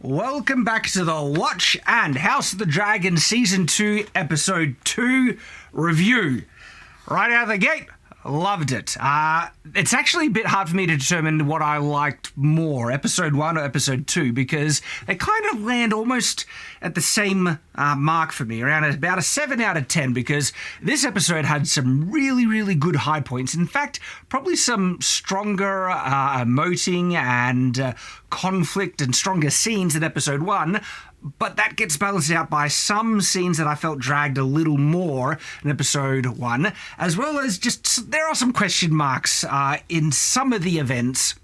Welcome back to the Watch and House of the Dragon Season 2, Episode 2 review. Right out of the gate, loved it. It's actually a bit hard for me to determine what I liked more, Episode 1 or Episode 2, because they kind of land almost at the same mark for me, around about a 7 out of 10, because this episode had some really, really good high points. In fact, probably some stronger emoting and conflict and stronger scenes than Episode 1, but that gets balanced out by some scenes that I felt dragged a little more in Episode 1, as well as just there are some question marks in some of the events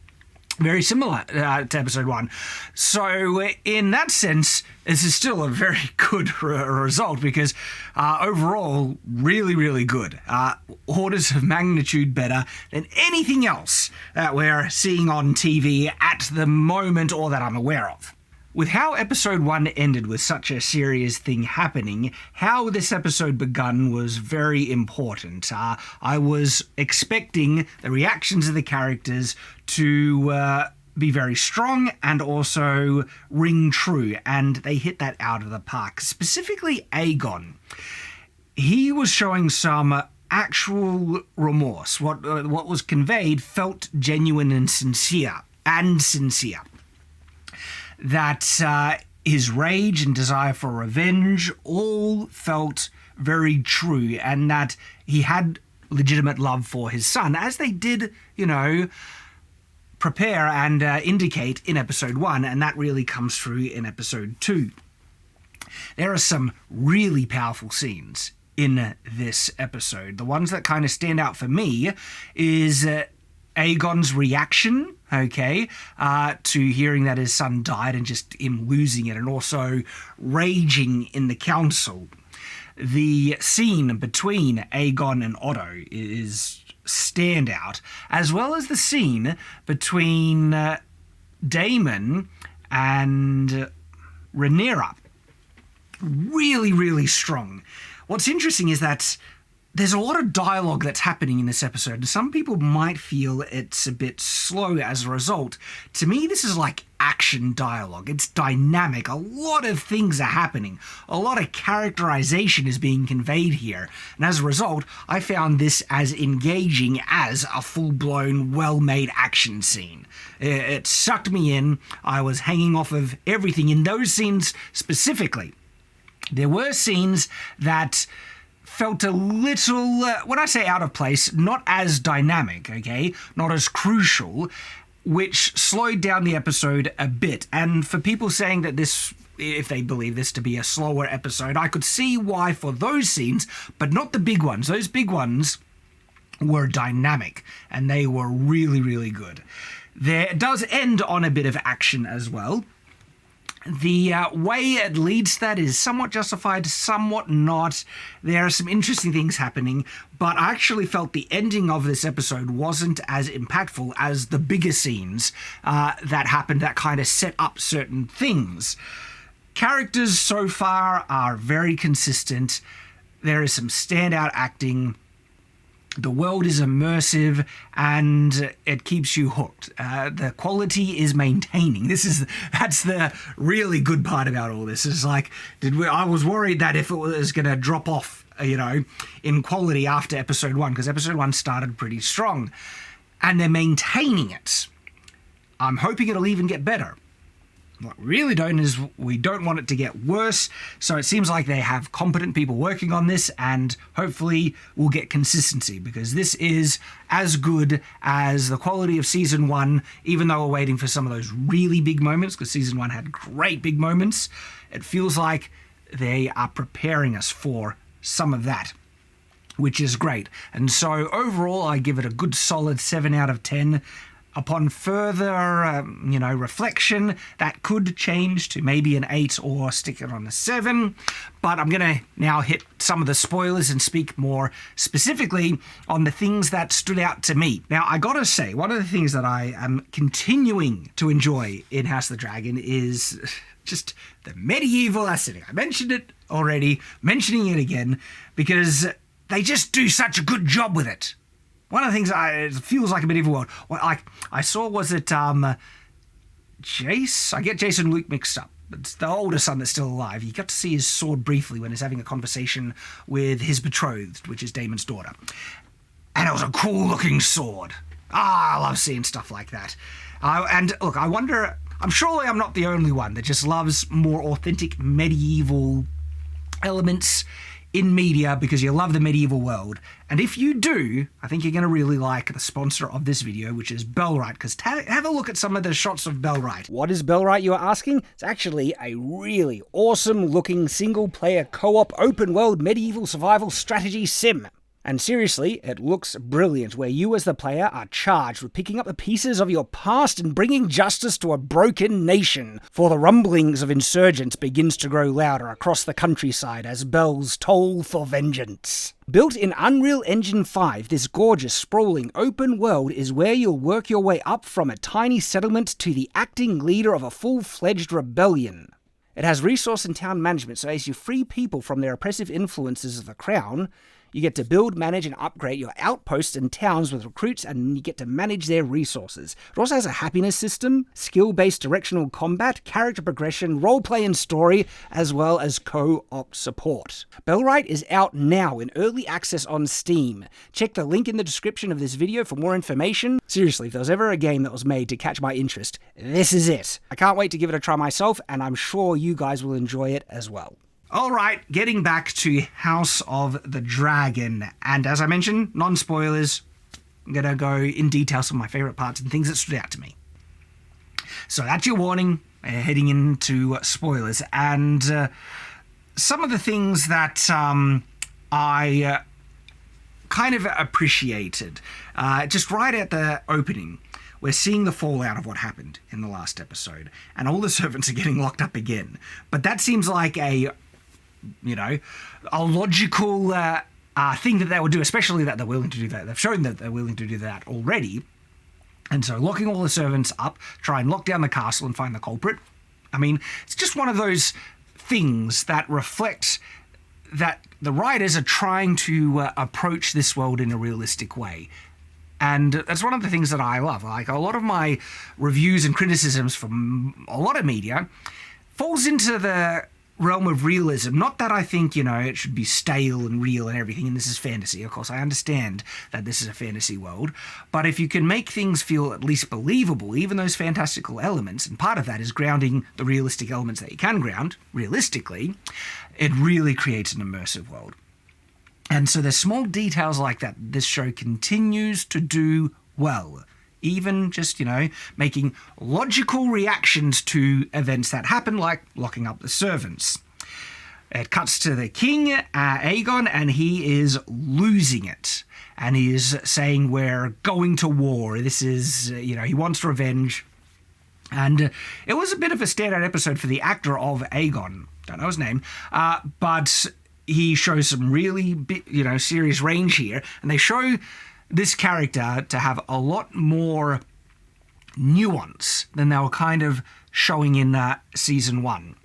very similar to Episode 1. So in that sense, this is still a very good result because overall, really, really good. Orders of magnitude better than anything else that we're seeing on TV at the moment or that I'm aware of. With how Episode 1 ended with such a serious thing happening, how this episode begun was very important. I was expecting the reactions of the characters to be very strong and also ring true, and they hit that out of the park. Specifically Aegon. He was showing some actual remorse. What was conveyed felt genuine and sincere. That his rage and desire for revenge all felt very true, and that he had legitimate love for his son, as they did, prepare and indicate in Episode 1, and that really comes through in Episode 2. There are some really powerful scenes in this episode. The ones that kind of stand out for me is Aegon's reaction, to hearing that his son died and just him losing it, and also raging in the council. The scene between Aegon and Otto is standout, as well as the scene between Daemon and Rhaenyra. Really, really strong. What's interesting is that there's a lot of dialogue that's happening in this episode, and some people might feel it's a bit slow as a result. To me, this is like action dialogue. It's dynamic. A lot of things are happening. A lot of characterization is being conveyed here. And as a result, I found this as engaging as a full-blown, well-made action scene. It sucked me in. I was hanging off of everything in those scenes specifically. There were scenes that felt a little, when I say out of place, not as dynamic, not as crucial, which slowed down the episode a bit. And for people saying that this, if they believe this to be a slower episode, I could see why for those scenes, but not the big ones. Those big ones were dynamic, and they were really, really good. It does end on a bit of action as well. The way it leads that is somewhat justified, somewhat not. There are some interesting things happening, but I actually felt the ending of this episode wasn't as impactful as the bigger scenes that happened that kind of set up certain things. Characters so far are very consistent. There is some standout acting. The world is immersive and it keeps you hooked. The quality is maintaining. That's the really good part about all this. Is like, I was worried that if it was going to drop off, in quality after Episode 1, because Episode 1 started pretty strong, and they're maintaining it. I'm hoping it'll even get better. What we really don't is we don't want it to get worse, so it seems like they have competent people working on this, and hopefully we'll get consistency, because this is as good as the quality of Season 1, even though we're waiting for some of those really big moments, because Season 1 had great big moments. It feels like they are preparing us for some of that, which is great. And so overall, I give it a good solid 7 out of 10. Upon further, reflection, that could change to maybe an 8 or stick it on a 7. But I'm going to now hit some of the spoilers and speak more specifically on the things that stood out to me. Now, I got to say, one of the things that I am continuing to enjoy in House of the Dragon is just the medieval aesthetic. I mentioned it already, mentioning it again, because they just do such a good job with it. One of the things it feels like a medieval world. Like I saw was it Jace? I get Jace and Luke mixed up. It's the older son that's still alive. You got to see his sword briefly when he's having a conversation with his betrothed, which is Daemon's daughter. And it was a cool-looking sword. I love seeing stuff like that. And look, I wonder... surely I'm not the only one that just loves more authentic medieval elements in media because you love the medieval world. And if you do, I think you're going to really like the sponsor of this video, which is Bellwright, because have a look at some of the shots of Bellwright. What is Bellwright, you are asking? It's actually a really awesome looking single-player co-op open-world medieval survival strategy sim. And seriously, it looks brilliant, where you as the player are charged with picking up the pieces of your past and bringing justice to a broken nation, for the rumblings of insurgents begins to grow louder across the countryside as bells toll for vengeance. Built in Unreal Engine 5, this gorgeous, sprawling open world is where you'll work your way up from a tiny settlement to the acting leader of a full-fledged rebellion. It has resource and town management, so as you free people from their oppressive influences of the crown, you get to build, manage, and upgrade your outposts and towns with recruits, and you get to manage their resources. It also has a happiness system, skill-based directional combat, character progression, roleplay and story, as well as co-op support. Bellwright is out now in early access on Steam. Check the link in the description of this video for more information. Seriously, if there was ever a game that was made to catch my interest, this is it. I can't wait to give it a try myself, and I'm sure you guys will enjoy it as well. All right, getting back to House of the Dragon. And as I mentioned, non-spoilers. I'm going to go in detail some of my favourite parts and things that stood out to me. So that's your warning, heading into spoilers. And some of the things that I kind of appreciated, just right at the opening, we're seeing the fallout of what happened in the last episode. And all the servants are getting locked up again. But that seems like a logical thing that they would do, especially that they're willing to do that. They've shown that they're willing to do that already. And so locking all the servants up, try and lock down the castle and find the culprit. I mean, it's just one of those things that reflects that the writers are trying to approach this world in a realistic way. And that's one of the things that I love. Like, a lot of my reviews and criticisms from a lot of media falls into the realm of realism. Not that I think, it should be stale and real and everything, and this is fantasy. Of course, I understand that this is a fantasy world, but if you can make things feel at least believable, even those fantastical elements, and part of that is grounding the realistic elements that you can ground realistically, it really creates an immersive world. And so there's small details like that this show continues to do well. Even just, making logical reactions to events that happen, like locking up the servants. It cuts to the king, Aegon, and he is losing it. And he is saying, we're going to war. This is, he wants revenge. And it was a bit of a standout episode for the actor of Aegon. Don't know his name. But he shows some really, serious range here. And they show this character to have a lot more nuance than they were kind of showing in season 1.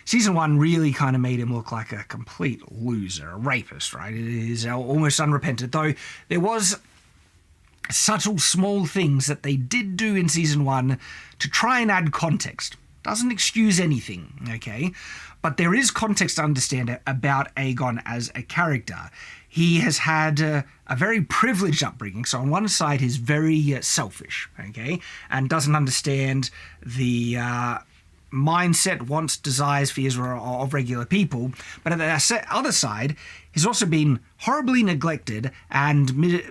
Season 1 really kind of made him look like a complete loser, a rapist, right? It is almost unrepentant, though there was subtle small things that they did do in season 1 to try and add context. Doesn't excuse anything, okay? But there is context to understand about Aegon as a character. He has had a very privileged upbringing. So on one side, he's very selfish, okay, and doesn't understand the mindset, wants, desires, fears of regular people. But at the other side, he's also been horribly neglected and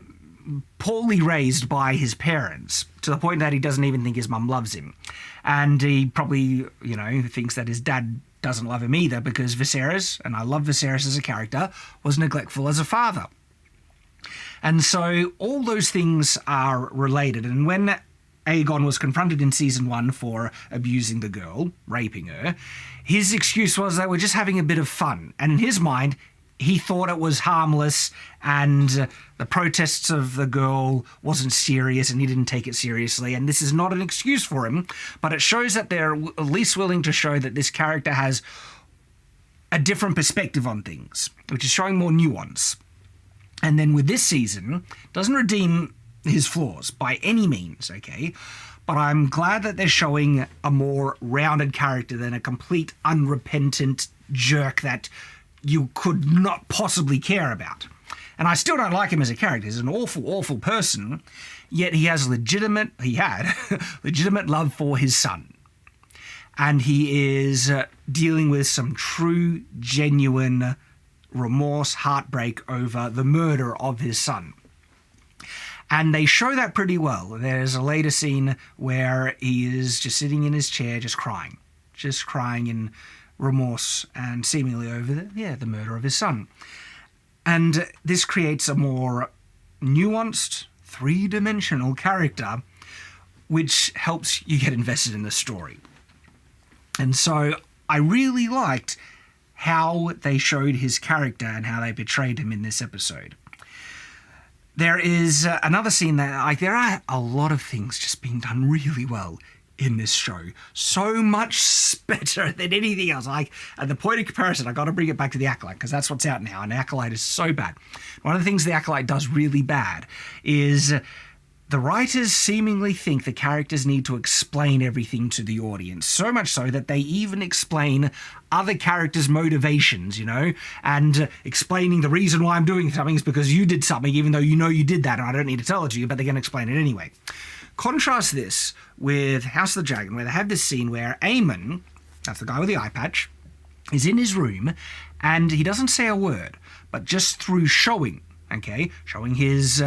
poorly raised by his parents, to the point that he doesn't even think his mum loves him. And he probably, thinks that his dad doesn't love him either, because Viserys, and I love Viserys as a character, was neglectful as a father. And so all those things are related. And when Aegon was confronted in season 1 for abusing the girl, raping her, his excuse was they were just having a bit of fun. And in his mind, he thought it was harmless, and the protests of the girl wasn't serious, and he didn't take it seriously. And this is not an excuse for him, but it shows that they're at least willing to show that this character has a different perspective on things, which is showing more nuance. And then with this season, doesn't redeem his flaws by any means, okay? But I'm glad that they're showing a more rounded character than a complete unrepentant jerk that you could not possibly care about. And I still don't like him as a character. He's an awful, awful person, yet he had legitimate love for his son. And he is dealing with some true, genuine remorse, heartbreak over the murder of his son. And they show that pretty well. There's a later scene where he is just sitting in his chair, just crying in remorse and seemingly over the murder of his son. And this creates a more nuanced, three-dimensional character, which helps you get invested in the story. And so I really liked how they showed his character and how they portrayed him in this episode. There is another scene that, there are a lot of things just being done really well in this show. So much better than anything else. At the point of comparison, I got to bring it back to The Acolyte, because that's what's out now, and The Acolyte is so bad. One of the things The Acolyte does really bad is the writers seemingly think the characters need to explain everything to the audience, so much so that they even explain other characters' motivations, and explaining the reason why I'm doing something is because you did something, even though you know you did that, and I don't need to tell it to you, but they're going to explain it anyway. Contrast this with House of the Dragon, where they have this scene where Aemon, that's the guy with the eye patch, is in his room, and he doesn't say a word, but just through showing his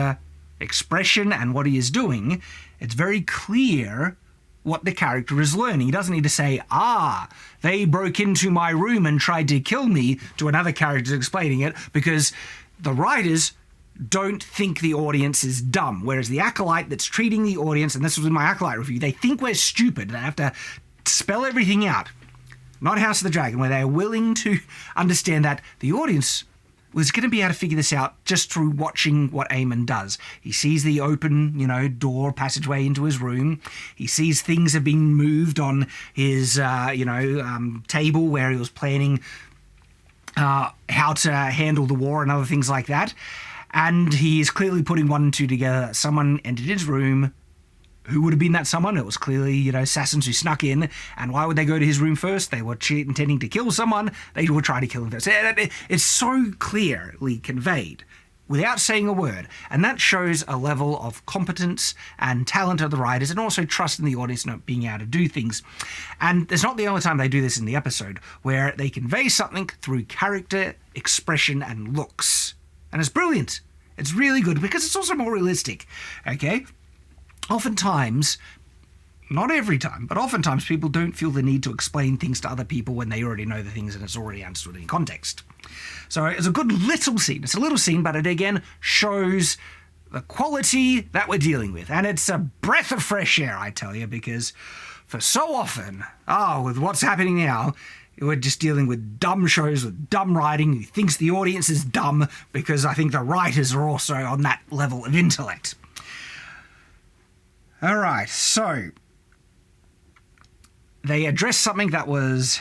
expression and what he is doing, it's very clear what the character is learning. He doesn't need to say, they broke into my room and tried to kill me, to another character explaining it, because the writers don't think the audience is dumb, whereas the Acolyte that's treating the audience, and this was in my Acolyte review, they think we're stupid. They have to spell everything out. Not House of the Dragon, where they are willing to understand that the audience was going to be able to figure this out just through watching what Aemon does. He sees the open, door, passageway into his room. He sees things have been moved on his, table where he was planning how to handle the war and other things like that. And he is clearly putting one and two together. Someone entered his room. Who would have been that someone? It was clearly, assassins who snuck in. And why would they go to his room first? They were intending to kill someone. They were trying to kill him first. It's so clearly conveyed without saying a word. And that shows a level of competence and talent of the writers, and also trust in the audience not being able to do things. And it's not the only time they do this in the episode, where they convey something through character, expression, and looks. And it's brilliant. It's really good because it's also more realistic, okay? Oftentimes, not every time, but oftentimes people don't feel the need to explain things to other people when they already know the things and it's already understood in context. So it's a good little scene. It's a little scene, but it again shows the quality that we're dealing with. And it's a breath of fresh air, I tell you, because for so often, with what's happening now, we're just dealing with dumb shows with dumb writing who thinks the audience is dumb, because I think the writers are also on that level of intellect. All right, so they address something that was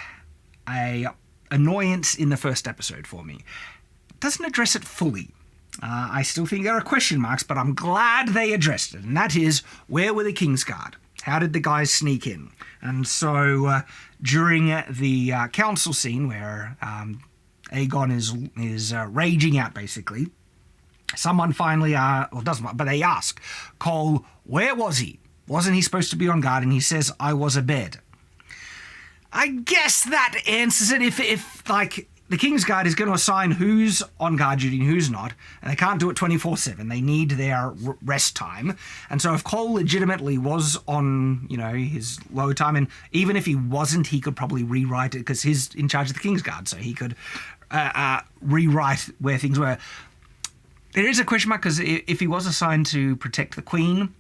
a annoyance in the first episode for me. It doesn't address it fully. I still think there are question marks, but I'm glad they addressed it, and that is, where were the Kingsguard? How did the guys sneak in? And so during the council scene where Aegon is raging out, basically, someone finally, doesn't, but they ask Cole, where was he? Wasn't he supposed to be on guard? And he says, I was abed. I guess that answers it. If the Kingsguard is going to assign who's on guard duty and who's not, and they can't do it 24/7. They need their rest time. And so if Cole legitimately was on, his low time, and even if he wasn't, he could probably rewrite it because he's in charge of the Kingsguard, so he could rewrite where things were. There is a question mark, because if he was assigned to protect the Queen,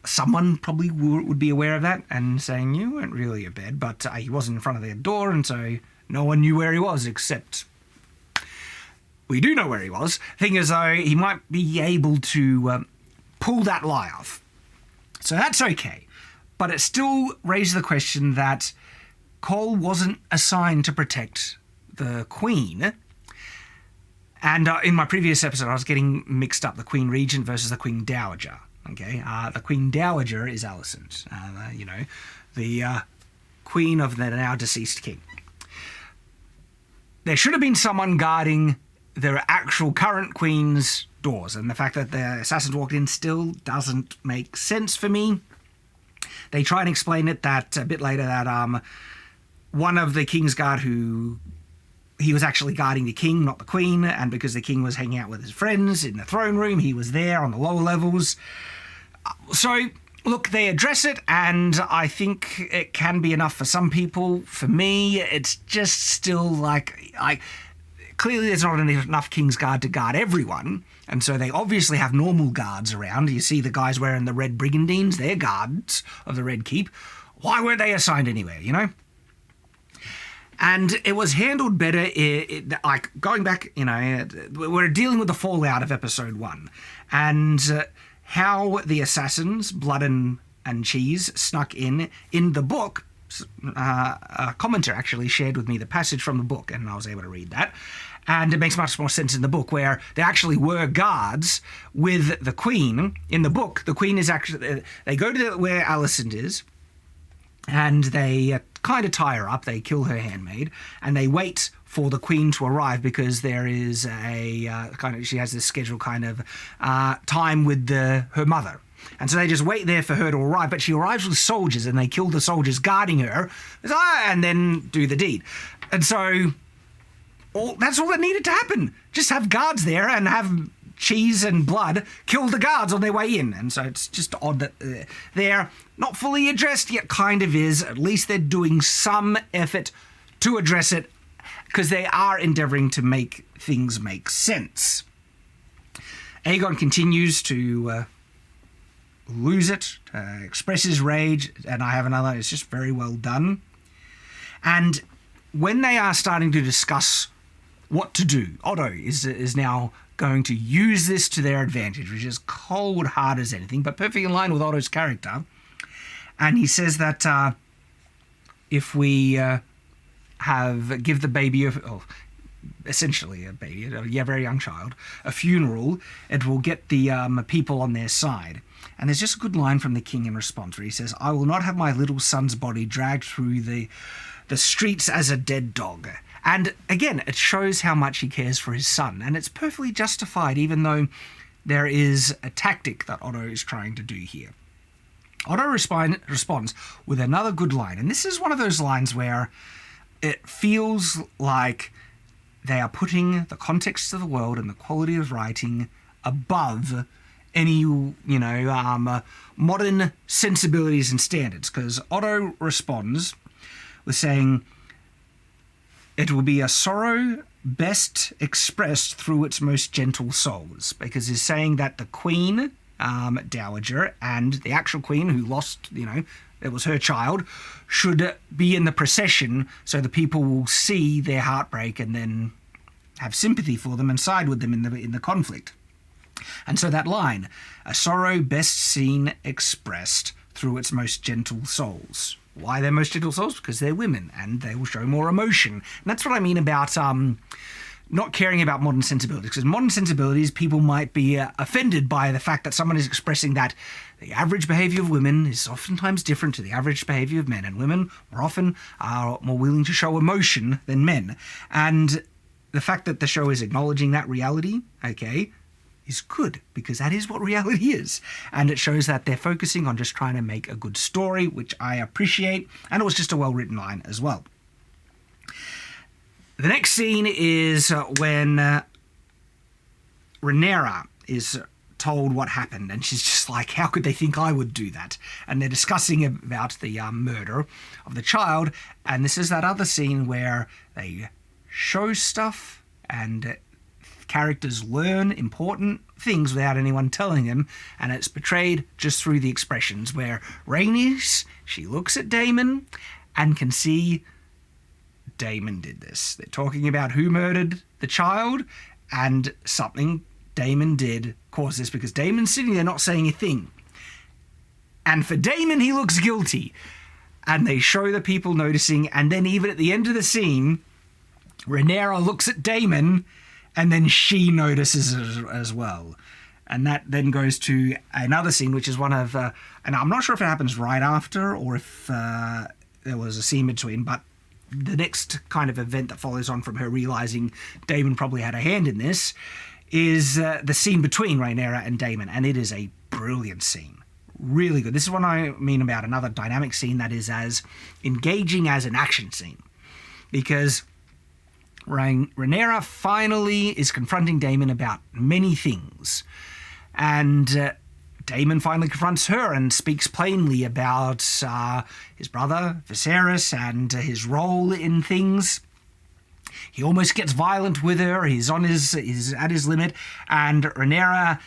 someone probably would be aware of that and saying, you weren't really abed, but he wasn't in front of their door, and so no one knew where he was, except we do know where he was. Thing is, though, he might be able to pull that lie off. So that's okay. But it still raises the question that Cole wasn't assigned to protect the Queen. And in my previous episode, I was getting mixed up the Queen Regent versus the Queen Dowager. Okay, the Queen Dowager is Alicent, the Queen of the now deceased king. There should have been someone guarding the actual current Queen's doors, and the fact that the assassins walked in still doesn't make sense for me. They try and explain it that a bit later that one of the King's Guard he was actually guarding the king, not the queen, and because the king was hanging out with his friends in the throne room, he was there on the lower levels. So, look, they address it, and I think it can be enough for some people. For me, it's just still like clearly there's not enough King's Guard to guard everyone, and so they obviously have normal guards around. You see the guys wearing the red brigandines, they're guards of the Red Keep. Why weren't they assigned anywhere, And it was handled better, like going back, we're dealing with the fallout of episode 1 and how the assassins, Blood and Cheese, snuck in the book. A commenter actually shared with me the passage from the book, and I was able to read that. And it makes much more sense in the book, where there actually were guards with the Queen. In the book, the Queen is actually, they go to where Alicent is, and they kind of tie her up. They kill her handmaid, and they wait for the Queen to arrive because there is she has this scheduled kind of time with her mother. And so they just wait there for her to arrive, but she arrives with soldiers, and they kill the soldiers guarding her, and then do the deed. And so that's all that needed to happen. Just have guards there and have Cheese and Blood kill the guards on their way in. And so it's just odd that they're not fully addressed, yet kind of is. At least they're doing some effort to address it, because they are endeavouring to make things make sense. Aegon continues to lose it, express his rage, and I have another. It's just very well done. And when they are starting to discuss what to do, Otto is now going to use this to their advantage, which is cold hard as anything, but perfectly in line with Otto's character. And he says that if we give the baby essentially a baby, a very young child, a funeral, it will get the people on their side. And there's just a good line from the king in response where he says, "I will not have my little son's body dragged through the streets as a dead dog." And again, it shows how much he cares for his son, and it's perfectly justified, even though there is a tactic that Otto is trying to do here. Otto responds with another good line, and this is one of those lines where it feels like they are putting the context of the world and the quality of writing above any, modern sensibilities and standards, because Otto responds with saying, "It will be a sorrow best expressed through its most gentle souls," because he's saying that the Queen, Dowager, and the actual Queen who lost, it was her child, should be in the procession so the people will see their heartbreak and then have sympathy for them and side with them in the conflict. And so that line, "a sorrow best seen expressed through its most gentle souls." Why they're most gentle souls? Because they're women, and they will show more emotion. And that's what I mean about not caring about modern sensibilities. Because modern sensibilities, people might be offended by the fact that someone is expressing that the average behaviour of women is oftentimes different to the average behaviour of men, and women more often are more willing to show emotion than men. And the fact that the show is acknowledging that reality, is good, because that is what reality is. And it shows that they're focusing on just trying to make a good story, which I appreciate, and it was just a well-written line as well. The next scene is when Rhaenyra is told what happened, and she's just like, how could they think I would do that? And they're discussing about the murder of the child, and this is that other scene where they show stuff and characters learn important things without anyone telling them, and it's portrayed just through the expressions, where Rhaenys, she looks at Daemon and can see Daemon did this. They're talking about who murdered the child, and something Daemon did caused this, because Daemon's sitting there not saying a thing. And for Daemon, he looks guilty. And they show the people noticing, and then even at the end of the scene, Rhaenyra looks at Daemon And then she notices it as well. And that then goes to another scene, which is one of... and I'm not sure if it happens right after or if there was a scene between, but the next kind of event that follows on from her realising Daemon probably had a hand in this is the scene between Rhaenyra and Daemon. And it is a brilliant scene. Really good. This is what I mean about another dynamic scene that is as engaging as an action scene. Because Rhaenyra finally is confronting Daemon about many things. And Daemon finally confronts her and speaks plainly about his brother, Viserys, and his role in things. He almost gets violent with her. He's at his limit. And Rhaenyra,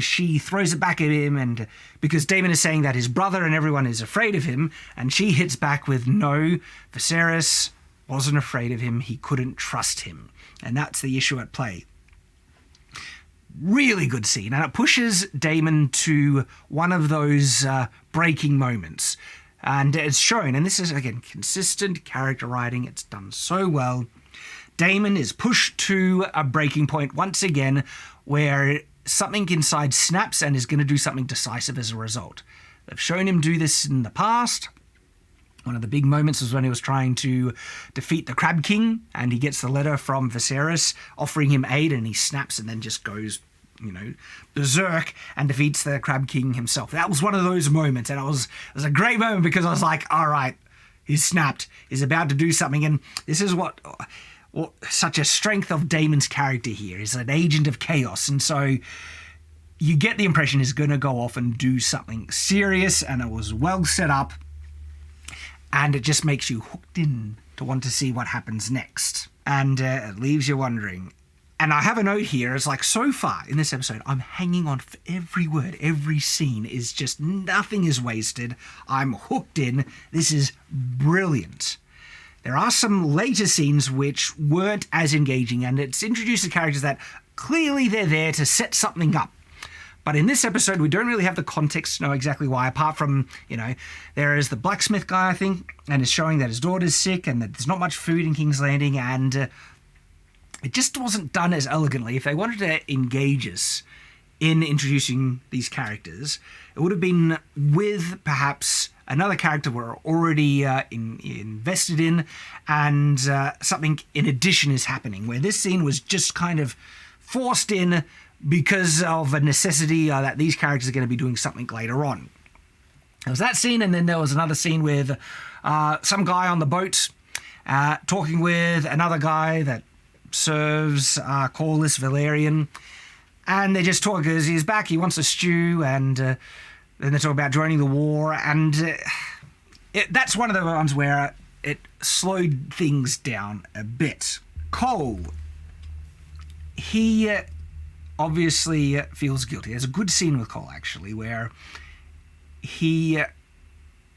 she throws it back at him, and because Daemon is saying that his brother and everyone is afraid of him, and she hits back with, no, Viserys wasn't afraid of him. He couldn't trust him. And that's the issue at play. Really good scene, and it pushes Daemon to one of those breaking moments. And it's shown, and this is, again, consistent character writing. It's done so well. Daemon is pushed to a breaking point once again where something inside snaps and is going to do something decisive as a result. They've shown him do this in the past. One of the big moments was when he was trying to defeat the Crab King, and he gets the letter from Viserys offering him aid, and he snaps and then just goes, berserk and defeats the Crab King himself. That was one of those moments, and it was a great moment because I was like, all right, he's snapped. He's about to do something, and this is what such a strength of Daemon's character here. He's an agent of chaos, and so you get the impression he's going to go off and do something serious, and it was well set up. And it just makes you hooked in to want to see what happens next. And it leaves you wondering. And I have a note here. It's like, so far in this episode, I'm hanging on for every word. Every scene is just, nothing is wasted. I'm hooked in. This is brilliant. There are some later scenes which weren't as engaging. And it's introduced the characters that clearly they're there to set something up. But in this episode, we don't really have the context to know exactly why, apart from, there is the blacksmith guy, I think, and it's showing that his daughter's sick and that there's not much food in King's Landing, and it just wasn't done as elegantly. If they wanted to engage us in introducing these characters, it would have been with perhaps another character we're already invested in, and something in addition is happening, where this scene was just kind of forced in because of a necessity that these characters are going to be doing something later on. There was that scene, and then there was another scene with some guy on the boat talking with another guy that serves Corlys Valerian, and they just talk because he's back, he wants a stew, and then they talk about joining the war, and that's one of the ones where it slowed things down a bit. Cole, he obviously feels guilty. There's a good scene with Cole, actually, where he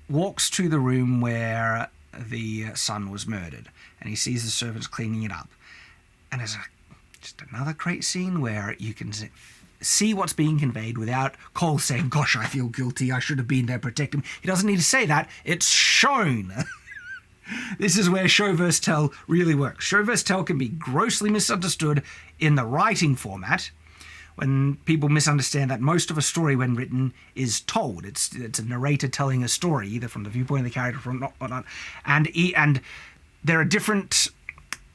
walks to the room where the son was murdered, and he sees the servants cleaning it up. And there's just another great scene where you can see what's being conveyed without Cole saying, gosh, I feel guilty, I should have been there to protect him. He doesn't need to say that. It's shown. This is where show versus tell really works. Show versus tell can be grossly misunderstood in the writing format, when people misunderstand that most of a story when written is told. It's a narrator telling a story, either from the viewpoint of the character or not. And there are different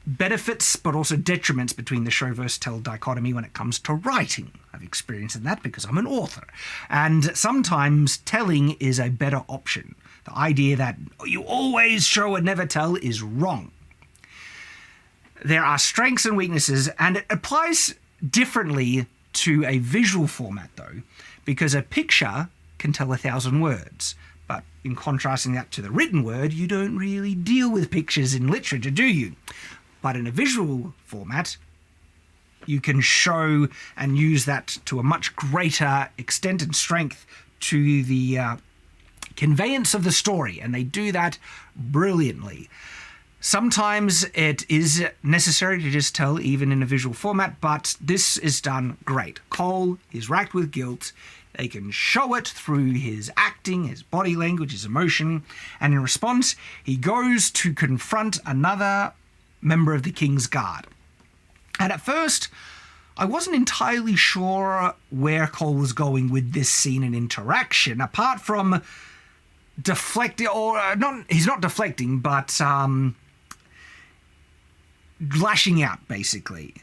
benefits but also detriments between the show versus tell dichotomy when it comes to writing. I've experienced that because I'm an author. And sometimes telling is a better option. The idea that you always show and never tell is wrong. There are strengths and weaknesses, and it applies differently to a visual format, though, because a picture can tell 1,000 words. But in contrasting that to the written word, you don't really deal with pictures in literature, do you? But in a visual format, you can show and use that to a much greater extent and strength to the conveyance of the story, and they do that brilliantly. Sometimes it is necessary to just tell even in a visual format, but this is done great. Cole is racked with guilt. They can show it through his acting, his body language, his emotion, and in response, he goes to confront another member of the King's Guard. And at first, I wasn't entirely sure where Cole was going with this scene and interaction, apart from deflecting, or not, he's not deflecting, but lashing out, basically.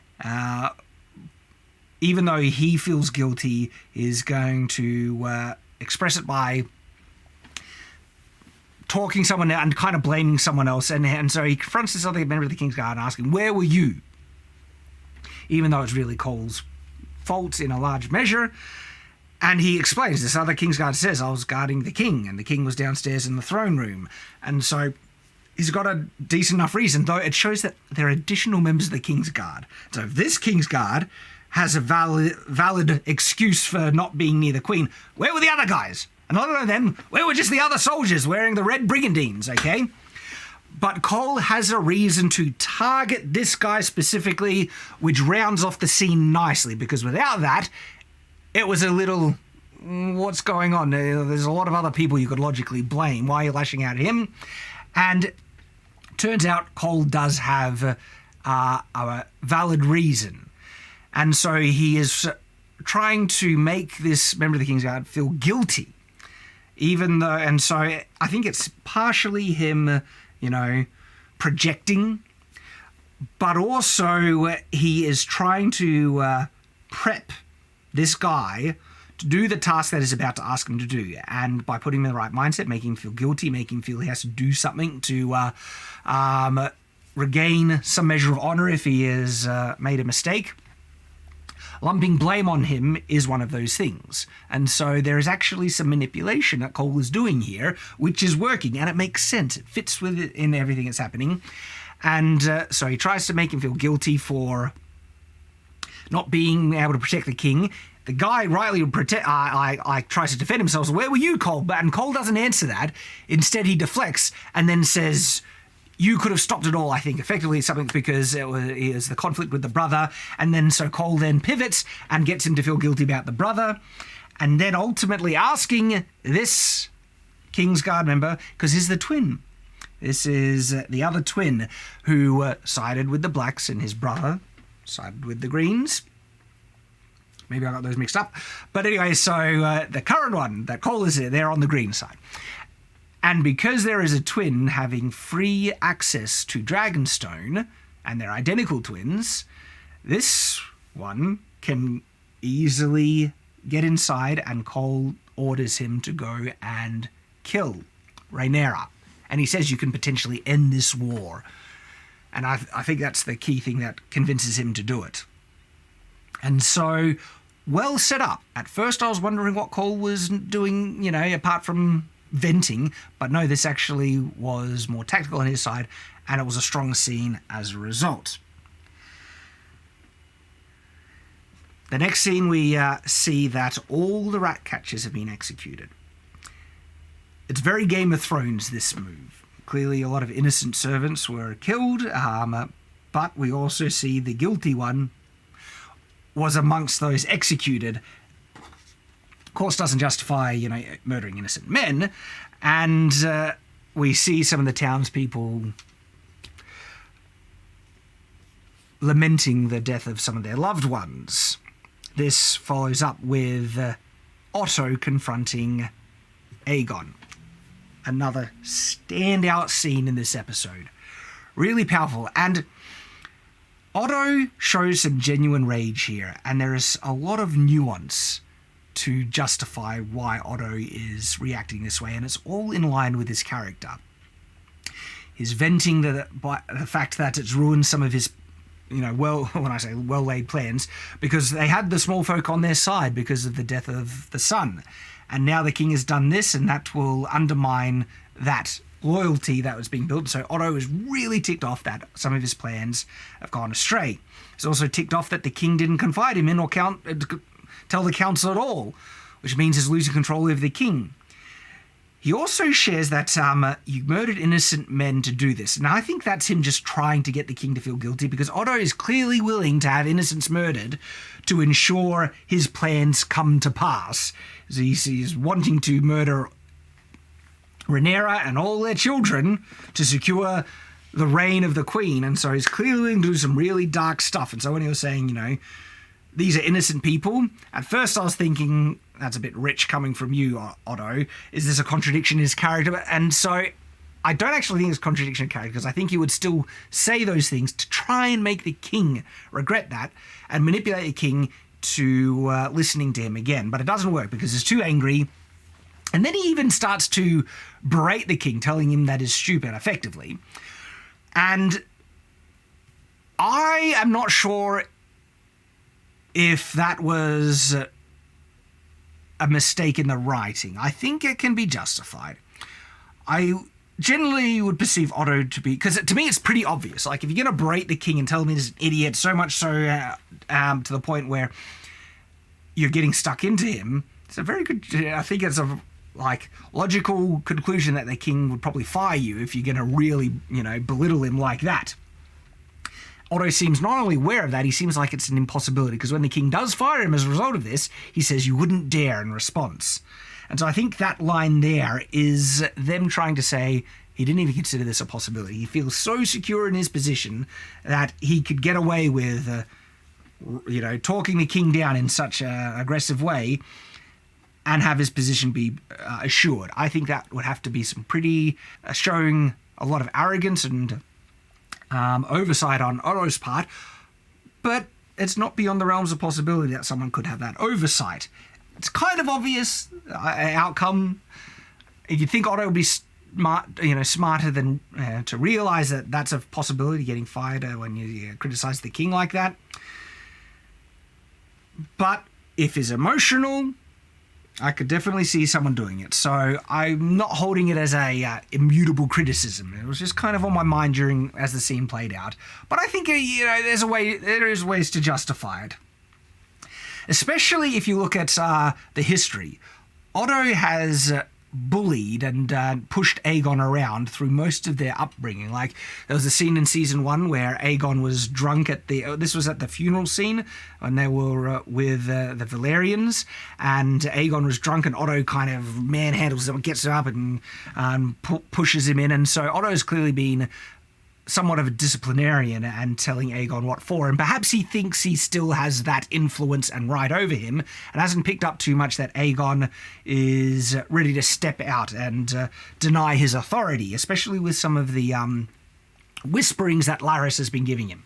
Even though he feels guilty, is going to express it by talking someone and kind of blaming someone else. And so he confronts this other member of the Kingsguard and asking, where were you? Even though it's really Cole's fault in a large measure. And he explains, this other Kingsguard says, I was guarding the king, and the king was downstairs in the throne room. And so he's got a decent enough reason, though it shows that there are additional members of the Kingsguard. So if this Kingsguard has a valid excuse for not being near the queen, where were the other guys? And other than them, where were just the other soldiers wearing the red brigandines, okay? But Cole has a reason to target this guy specifically, which rounds off the scene nicely, because without that, it was a little, what's going on? There's a lot of other people you could logically blame. Why are you lashing out at him? And turns out Cole does have a valid reason. And so he is trying to make this member of the Kingsguard feel guilty. Even though, and so I think it's partially him, projecting, but also he is trying to prep this guy to do the task that is about to ask him to do. And by putting him in the right mindset, making him feel guilty, making him feel he has to do something to regain some measure of honor if he has made a mistake. Lumping blame on him is one of those things. And so there is actually some manipulation that Cole is doing here, which is working, and it makes sense. It fits with it in everything that's happening. And so he tries to make him feel guilty for not being able to protect the king. The guy rightly tries to defend himself. So, where were you, Cole? And Cole doesn't answer that. Instead, he deflects and then says, you could have stopped it all, I think. Effectively, something because it was the conflict with the brother. And then so Cole then pivots and gets him to feel guilty about the brother. And then ultimately asking this Kingsguard member, because he's the twin. This is the other twin who sided with the blacks, and his brother sided with the greens. Maybe I got those mixed up. But anyway, so the current one, that Cole is there on the green side. And because there is a twin having free access to Dragonstone, and they're identical twins, this one can easily get inside, and Cole orders him to go and kill Rhaenyra. And he says you can potentially end this war. And I think that's the key thing that convinces him to do it. And so, well set up. At first I was wondering what Cole was doing, apart from venting, but no, this actually was more tactical on his side, and it was a strong scene as a result. The next scene, we see that all the rat catchers have been executed. It's very Game of Thrones, this move. Clearly a lot of innocent servants were killed, but we also see the guilty one was amongst those executed. Of course, doesn't justify, murdering innocent men. And we see some of the townspeople lamenting the death of some of their loved ones. This follows up with Otto confronting Aegon. Another standout scene in this episode. Really powerful. And Otto shows some genuine rage here, and there is a lot of nuance to justify why Otto is reacting this way, and it's all in line with his character. He's venting the fact that it's ruined some of his, well-laid plans, because they had the small folk on their side because of the death of the son. And now the king has done this, and that will undermine that loyalty that was being built. So Otto is really ticked off that some of his plans have gone astray. He's also ticked off that the king didn't confide him in or tell the council at all, which means he's losing control over the king. He also shares that you murdered innocent men to do this. And I think that's him just trying to get the king to feel guilty, because Otto is clearly willing to have innocents murdered to ensure his plans come to pass. So he's wanting to murder Rhaenyra and all their children to secure the reign of the queen, and so he's clearly willing to do some really dark stuff. And so when he was saying, these are innocent people, at first I was thinking, that's a bit rich coming from you, Otto. Is this a contradiction in his character? And so I don't actually think it's a contradiction in character, because I think he would still say those things to try and make the king regret that and manipulate the king to listening to him again. But it doesn't work because he's too angry. And then he even starts to berate the king, telling him that is stupid, effectively. And I am not sure if that was a mistake in the writing. I think it can be justified. I generally would perceive Otto to be, because to me it's pretty obvious. Like, if you're going to berate the king and tell him he's an idiot, so much so to the point where you're getting stuck into him, it's a very good, I think it's a logical conclusion that the king would probably fire you if you're going to really, belittle him like that. Otto seems not only aware of that, he seems like it's an impossibility, because when the king does fire him as a result of this, he says, "You wouldn't dare," in response. And so I think that line there is them trying to say he didn't even consider this a possibility. He feels so secure in his position that he could get away with, talking the king down in such an aggressive way and have his position be assured. I think that would have to be some pretty showing a lot of arrogance and oversight on Otto's part, but it's not beyond the realms of possibility that someone could have that oversight. It's kind of obvious outcome. You'd think Otto would be smarter than to realise that that's a possibility, getting fired when you criticise the king like that. But if he's emotional, I could definitely see someone doing it. So I'm not holding it as a immutable criticism. It was just kind of on my mind as the scene played out. But I think there is ways to justify it, especially if you look at the history. Otto has bullied and pushed Aegon around through most of their upbringing. Like, there was a scene in season 1 where Aegon was drunk this was at the funeral scene when they were with the Valerians, and Aegon was drunk and Otto kind of manhandles him, gets him up and pushes him in. And so Otto's clearly been somewhat of a disciplinarian and telling Aegon what for, and perhaps he thinks he still has that influence and right over him and hasn't picked up too much that Aegon is ready to step out and deny his authority, especially with some of the whisperings that Larys has been giving him.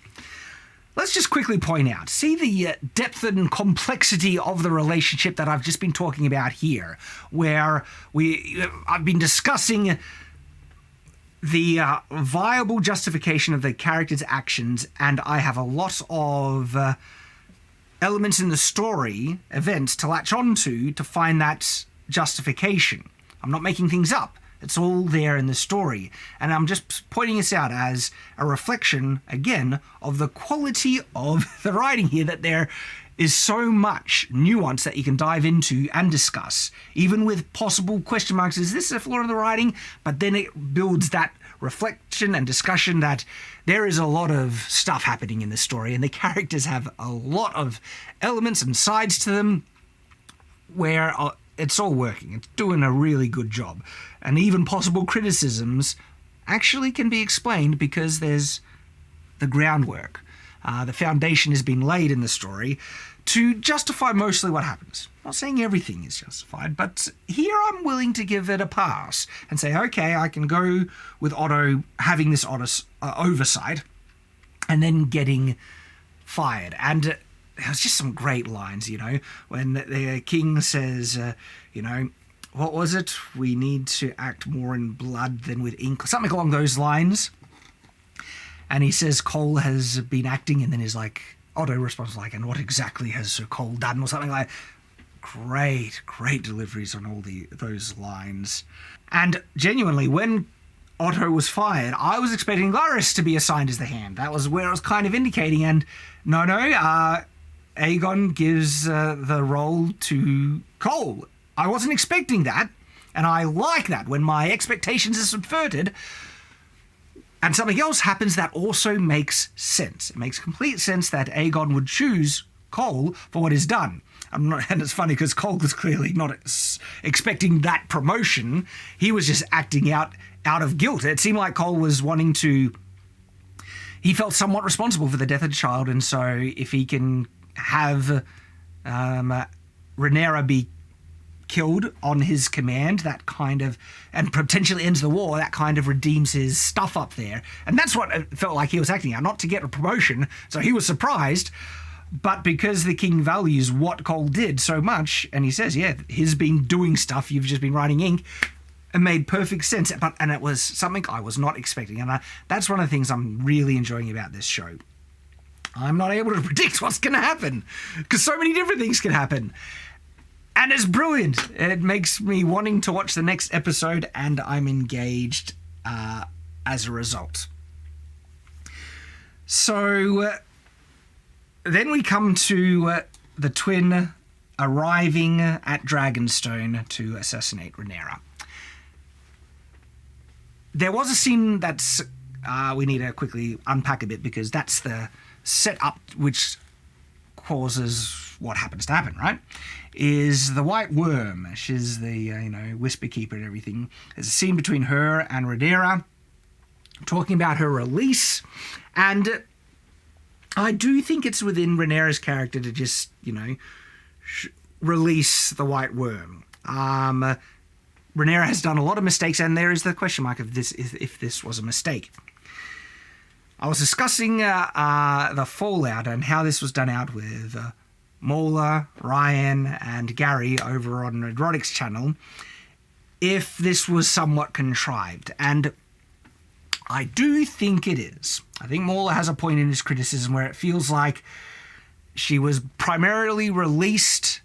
Let's just quickly point out, see the depth and complexity of the relationship that I've just been talking about here, where I've been discussing the viable justification of the character's actions, and I have a lot of elements in the story, events, to latch onto to find that justification. I'm not making things up. It's all there in the story. And I'm just pointing this out as a reflection, again, of the quality of the writing here, that there is so much nuance that you can dive into and discuss, even with possible question marks. Is this a flaw in the writing? But then it builds that reflection and discussion that there is a lot of stuff happening in this story, and the characters have a lot of elements and sides to them where it's all working. It's doing a really good job. And even possible criticisms actually can be explained because there's the groundwork. The foundation has been laid in the story to justify mostly what happens. I'm not saying everything is justified, but here I'm willing to give it a pass and say, okay, I can go with Otto having this oversight and then getting fired. And there's just some great lines, when the king says, what was it? We need to act more in blood than with ink, something along those lines. And he says Cole has been acting, and then he's like, Otto responds like, and what exactly has Sir Cole done, or something like that. Great deliveries on all those lines. And genuinely, when Otto was fired, I was expecting Larys to be assigned as the hand. That was where I was kind of indicating, and no, Aegon gives the role to Cole. I wasn't expecting that, and I like that when my expectations are subverted and something else happens that also makes sense. It makes complete sense that Aegon would choose Cole for what is done. And it's funny because Cole was clearly not expecting that promotion. He was just acting out of guilt. It seemed like Cole was wanting to he felt somewhat responsible for the death of the child, and so if he can have Rhaenyra be killed on his command, that kind of, and potentially ends the war, that kind of redeems his stuff up there. And that's what it felt like he was acting out, not to get a promotion, so he was surprised, but because the king values what Cole did so much, and he says, yeah, he's been doing stuff, you've just been writing ink, it made perfect sense, and it was something I was not expecting, and that's one of the things I'm really enjoying about this show. I'm not able to predict what's going to happen, because so many different things can happen. And it's brilliant. It makes me wanting to watch the next episode, and I'm engaged as a result. So then we come to the twin arriving at Dragonstone to assassinate Rhaenyra. There was a scene that's we need to quickly unpack a bit, because that's the setup which causes what happens to happen, right? Is the White Worm. She's the Whisper Keeper and everything. There's a scene between her and Rhaenyra talking about her release, and I do think it's within Rhaenyra's character to just release the White Worm. Rhaenyra has done a lot of mistakes, and there is the question mark of this, if this was a mistake. I was discussing the fallout and how this was done out with Mola, Ryan, and Gary over on Roderick's channel, if this was somewhat contrived. And I do think it is. I think Mola has a point in his criticism where it feels like she was primarily released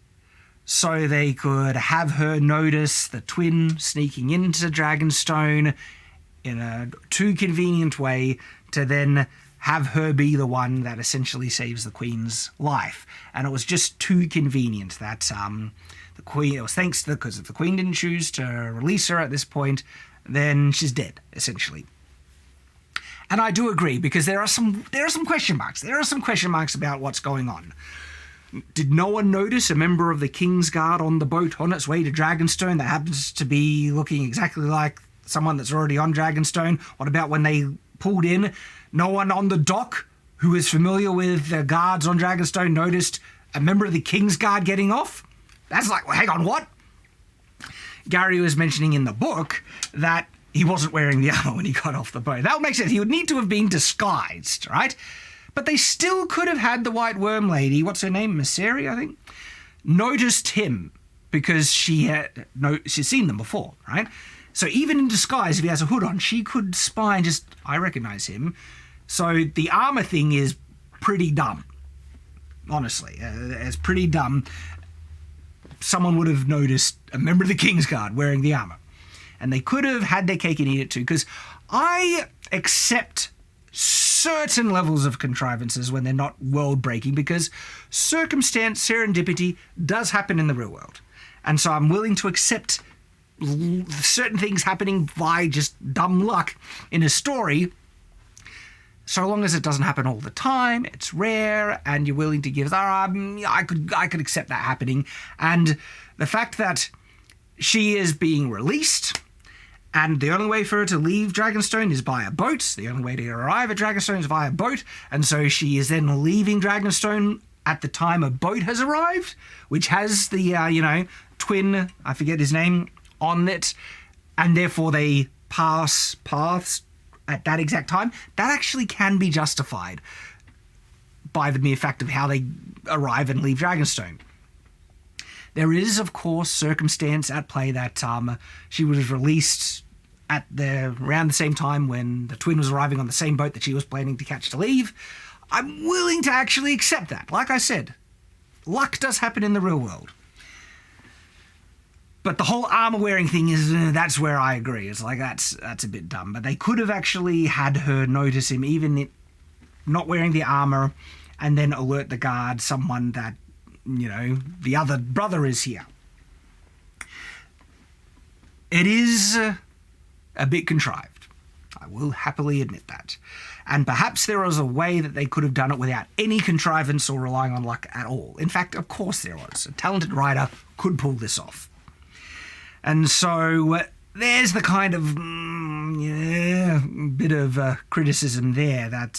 so they could have her notice the twin sneaking into Dragonstone in a too convenient way to then have her be the one that essentially saves the Queen's life. And it was just too convenient that the Queen, it was thanks to because if the Queen didn't choose to release her at this point, then she's dead, essentially. And I do agree, because there are some question marks. There are some question marks about what's going on. Did no one notice a member of the Kingsguard on the boat on its way to Dragonstone that happens to be looking exactly like someone that's already on Dragonstone? What about when they pulled in? No one on the dock who is familiar with the guards on Dragonstone noticed a member of the Kingsguard getting off? That's like, well, hang on, what? Gary was mentioning in the book that he wasn't wearing the armor when he got off the boat. That would make sense. He would need to have been disguised, right? But they still could have had the White Worm lady, what's her name, Misseri, I think, noticed him because she's seen them before, right? So even in disguise, if he has a hood on, she could spy and just, I recognize him. So the armor thing is pretty dumb, honestly. It's pretty dumb. Someone would have noticed a member of the Kingsguard wearing the armor. And they could have had their cake and eat it too, because I accept certain levels of contrivances when they're not world-breaking, because circumstance, serendipity does happen in the real world. And so I'm willing to accept certain things happening by just dumb luck in a story, so long as it doesn't happen all the time, it's rare, and you're willing to give, I could accept that happening. And the fact that she is being released, and the only way for her to leave Dragonstone is by a boat. The only way to arrive at Dragonstone is via a boat. And so she is then leaving Dragonstone at the time a boat has arrived, which has the, twin, I forget his name, on it. And therefore they pass paths at that exact time. That actually can be justified by the mere fact of how they arrive and leave Dragonstone. There is, of course, circumstance at play that she was released at around the same time when the twin was arriving on the same boat that she was planning to catch to leave. I'm willing to actually accept that. Like I said, luck does happen in the real world. But the whole armor-wearing thing is, that's where I agree. It's like, that's a bit dumb. But they could have actually had her notice him, even not wearing the armor, and then alert the guard, someone that, the other brother is here. It is a bit contrived. I will happily admit that. And perhaps there was a way that they could have done it without any contrivance or relying on luck at all. In fact, of course there was. A talented writer could pull this off. And so there's the kind of bit of criticism there that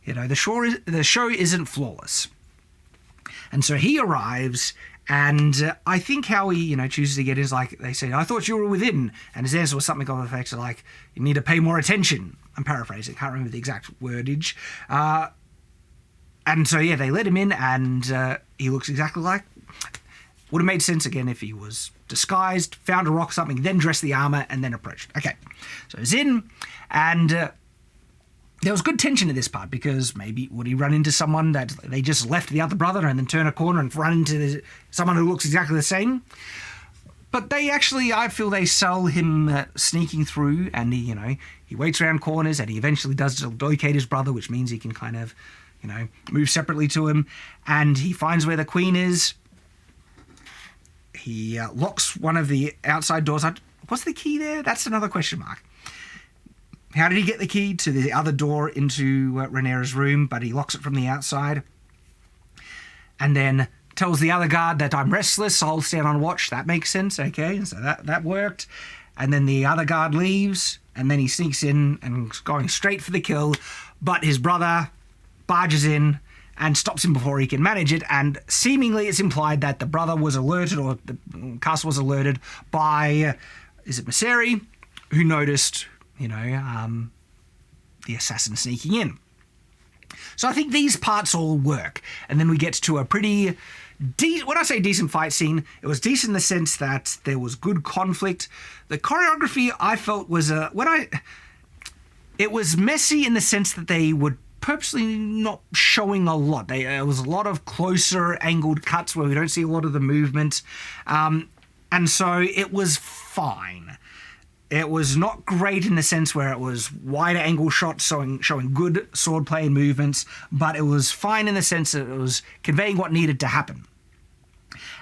the show isn't flawless. And so he arrives, and I think how he chooses to get is like they say, "I thought you were within," and his answer was something of the effect of like, "You need to pay more attention." I'm paraphrasing, can't remember the exact wordage. And so they let him in, and he looks exactly like. Would have made sense again if he was disguised, found a rock or something, then dressed the armor, and then approached. Okay, so he's in, and there was good tension in this part, because maybe would he run into someone that they just left the other brother and then turn a corner and run into someone who looks exactly the same? But they actually, I feel they sell him sneaking through, and he waits around corners, and he eventually does locate his brother, which means he can kind of, move separately to him, and he finds where the queen is. He locks one of the outside doors. What's the key there? That's another question mark. How did he get the key to the other door into Rhaenyra's room, but he locks it from the outside? And then tells the other guard that I'm restless, so I'll stand on watch. That makes sense, okay? So that worked. And then the other guard leaves, and then he sneaks in and going straight for the kill, but his brother barges in and stops him before he can manage it, and seemingly it's implied that the brother was alerted, or the castle was alerted by, is it Mysaria, who noticed, the assassin sneaking in. So I think these parts all work, and then we get to a pretty, when I say decent fight scene, it was decent in the sense that there was good conflict. The choreography I felt was, it was messy in the sense that they would purposely not showing a lot. There was a lot of closer angled cuts where we don't see a lot of the movement. And so it was fine. It was not great in the sense where it was wider angle shots showing good swordplay and movements, but it was fine in the sense that it was conveying what needed to happen.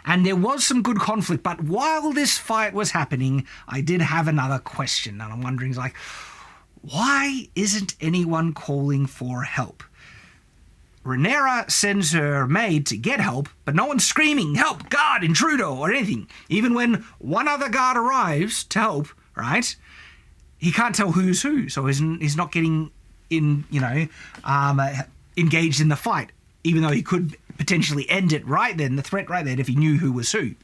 And there was some good conflict, but while this fight was happening, I did have another question, and I'm wondering, like, why isn't anyone calling for help? Rhaenyra sends her maid to get help, but no one's screaming, "Help, guard, intruder," or anything. Even when one other guard arrives to help, right, he can't tell who's who, so he's not getting engaged in the fight, even though he could potentially end it right then, the threat right then, if he knew who was who.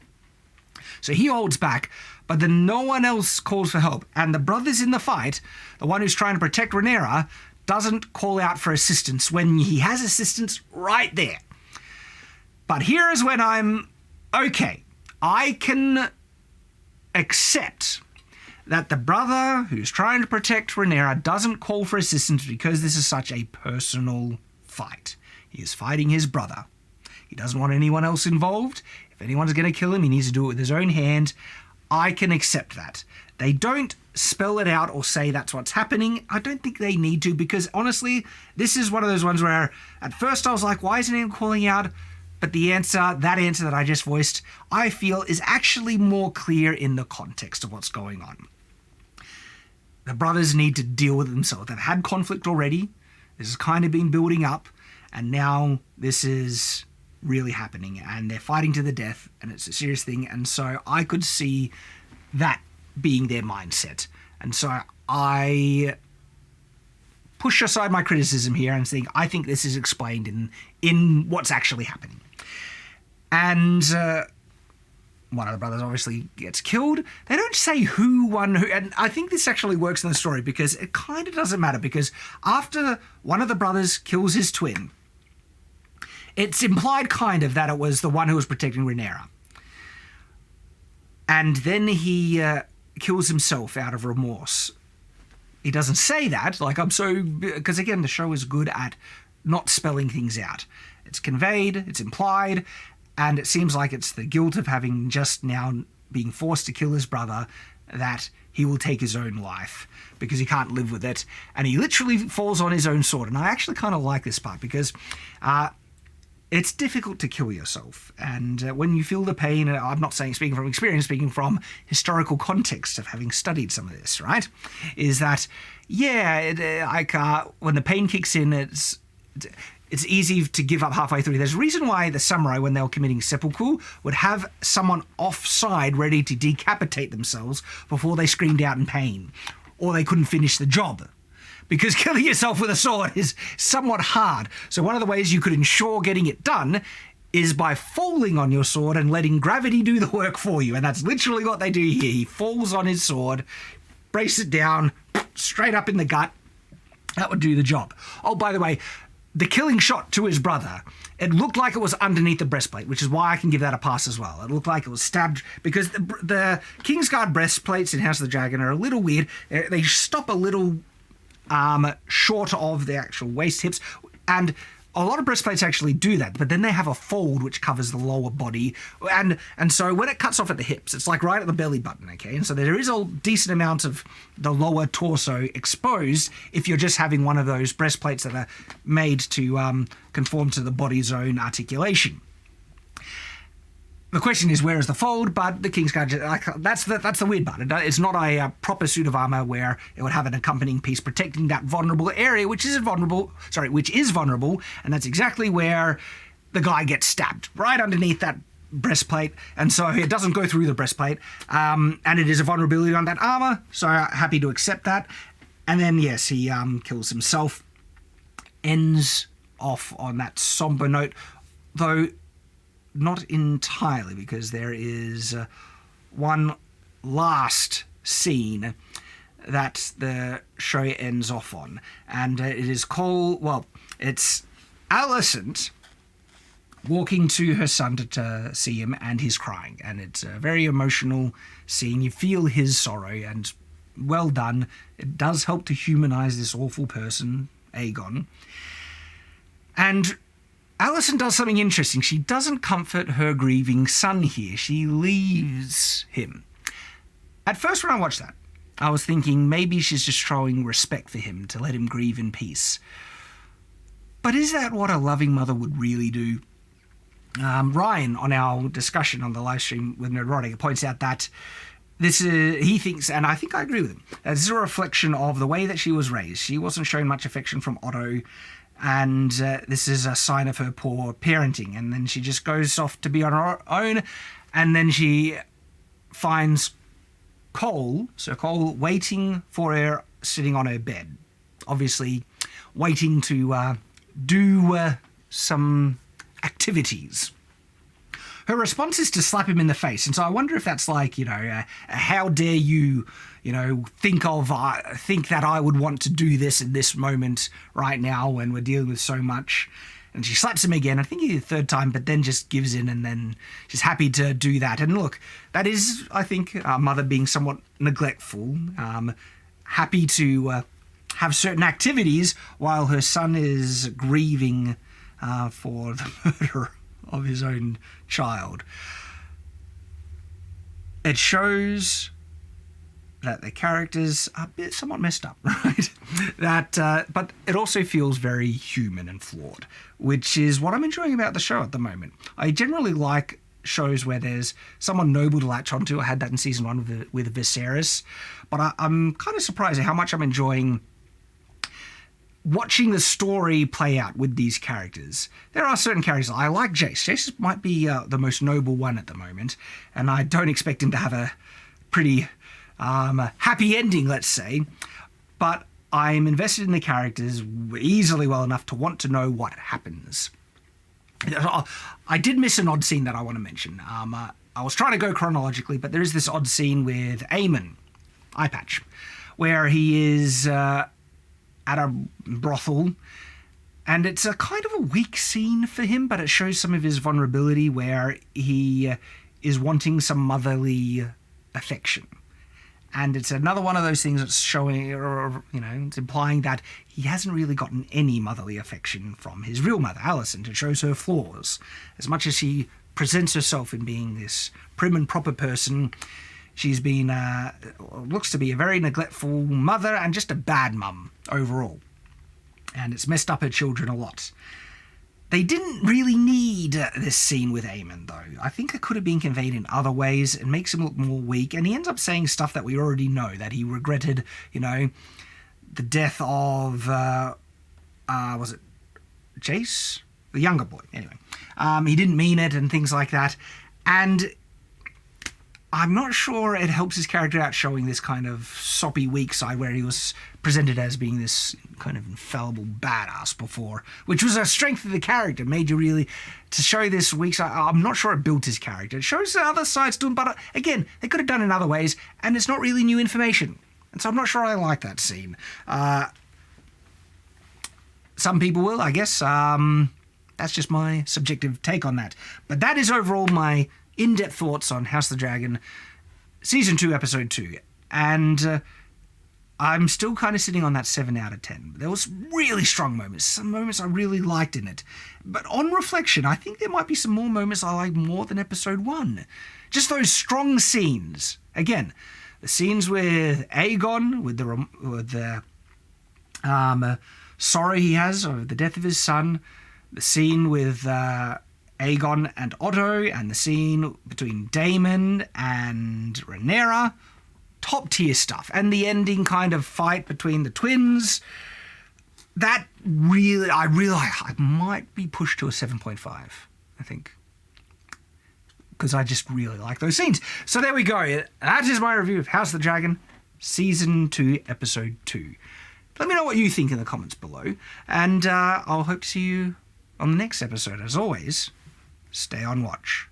So he holds back, but then no one else calls for help. And the brothers in the fight, the one who's trying to protect Rhaenyra, doesn't call out for assistance when he has assistance right there. But here is when I'm, okay, I can accept that the brother who's trying to protect Rhaenyra doesn't call for assistance because this is such a personal fight. He is fighting his brother. He doesn't want anyone else involved. If anyone's going to kill him, he needs to do it with his own hand. I can accept that. They don't spell it out or say that's what's happening. I don't think they need to, because honestly, this is one of those ones where at first I was like, why isn't anyone calling out? But that answer that I just voiced, I feel is actually more clear in the context of what's going on. The brothers need to deal with it themselves. They've had conflict already. This has kind of been building up, and now this is really happening, and they're fighting to the death, and it's a serious thing. And so I could see that being their mindset, and so I push aside my criticism here and think I think this is explained in what's actually happening. And one of the brothers obviously gets killed. They don't say who won who, and I think this actually works in the story because it kind of doesn't matter, because after one of the brothers kills his twin, it's implied kind of that it was the one who was protecting Rhaenyra. And then he kills himself out of remorse. He doesn't say that, because again, the show is good at not spelling things out. It's conveyed, it's implied, and it seems like it's the guilt of having just now being forced to kill his brother that he will take his own life because he can't live with it. And he literally falls on his own sword. And I actually kind of like this part because it's difficult to kill yourself. And when you feel the pain, I'm not saying speaking from experience, speaking from historical context of having studied some of this, right? Is that, when the pain kicks in, it's easy to give up halfway through. There's a reason why the samurai, when they were committing seppuku, would have someone offside ready to decapitate themselves before they screamed out in pain, or they couldn't finish the job. Because killing yourself with a sword is somewhat hard. So one of the ways you could ensure getting it done is by falling on your sword and letting gravity do the work for you. And that's literally what they do here. He falls on his sword, brace it down, straight up in the gut. That would do the job. Oh, by the way, the killing shot to his brother, it looked like it was underneath the breastplate, which is why I can give that a pass as well. It looked like it was stabbed, because the Kingsguard breastplates in House of the Dragon are a little weird. They stop a little short of the actual waist hips, and a lot of breastplates actually do that, but then they have a fold which covers the lower body, and so when it cuts off at the hips, it's like right at the belly button, okay? And so there is a decent amount of the lower torso exposed if you're just having one of those breastplates that are made to conform to the body's own articulation. The question is, where is the fold? But the Kingsguard, that's the weird part. It's not a proper suit of armor where it would have an accompanying piece protecting that vulnerable area, which is vulnerable, and that's exactly where the guy gets stabbed, right underneath that breastplate, and so it doesn't go through the breastplate, and it is a vulnerability on that armor, so happy to accept that. And then, yes, he kills himself, ends off on that somber note, though not entirely, because there is one last scene that the show ends off on, and it is it's Alicent walking to her son to see him, and he's crying, and it's a very emotional scene. You feel his sorrow, and well done. It does help to humanize this awful person, Aegon. And Alicent does something interesting. She doesn't comfort her grieving son here. She leaves him. At first, when I watched that, I was thinking maybe she's just showing respect for him to let him grieve in peace. But is that what a loving mother would really do? Ryan, on our discussion on the live stream with Nerdrotic, points out that he thinks, and I think I agree with him, that this is a reflection of the way that she was raised. She wasn't showing much affection from Otto, and this is a sign of her poor parenting. And then she just goes off to be on her own, and then she finds Cole waiting for her, sitting on her bed, obviously waiting to do some activities. Her response is to slap him in the face, and so I wonder if that's like, how dare you, think that I would want to do this in this moment right now when we're dealing with so much. And she slaps him again, I think the third time, but then just gives in, and then she's happy to do that. And look, that is, I think, our mother being somewhat neglectful, happy to have certain activities while her son is grieving for the murder of his own child. It shows that the characters are somewhat messed up, right? But it also feels very human and flawed, which is what I'm enjoying about the show at the moment. I generally like shows where there's someone noble to latch onto. I had that in season 1 with Viserys, but I'm kind of surprised at how much I'm enjoying watching the story play out with these characters. There are certain characters. I like Jace. Jace might be the most noble one at the moment, and I don't expect him to have a pretty happy ending, let's say, but I'm invested in the characters easily well enough to want to know what happens. I did miss an odd scene that I want to mention. I was trying to go chronologically, but there is this odd scene with Aemon, Eyepatch, where he is at a brothel, and it's a kind of a weak scene for him, but it shows some of his vulnerability where he is wanting some motherly affection. And it's another one of those things that's showing, or it's implying that he hasn't really gotten any motherly affection from his real mother, Alicent. It shows her flaws. As much as she presents herself in being this prim and proper person, she's been, looks to be a very neglectful mother and just a bad mum overall. And it's messed up her children a lot. They didn't really need this scene with Aemon, though. I think it could have been conveyed in other ways. It makes him look more weak, and he ends up saying stuff that we already know, that he regretted, the death of, was it Chase? The younger boy, anyway. He didn't mean it and things like that. And I'm not sure it helps his character out showing this kind of soppy weak side where he was presented as being this kind of infallible badass before, which was a strength of the character, made you really, to show this weak side, I'm not sure it built his character. It shows the other sides to him, but again, they could have done it in other ways, and it's not really new information. And so I'm not sure I like that scene. Some people will, I guess. That's just my subjective take on that. But that is overall my in-depth thoughts on House of the Dragon, Season 2, Episode 2. And I'm still kind of sitting on that 7 out of 10. There was really strong moments, some moments I really liked in it. But on reflection, I think there might be some more moments I like more than Episode 1. Just those strong scenes. Again, the scenes with Aegon, with the sorrow he has over the death of his son, the scene with Aegon and Otto, and the scene between Daemon and Rhaenyra, top tier stuff. And the ending kind of fight between the twins, that really, I might be pushed to a 7.5, I think. Because I just really like those scenes. So there we go. That is my review of House of the Dragon, Season 2, Episode 2. Let me know what you think in the comments below. And I'll hope to see you on the next episode. As always, stay on watch.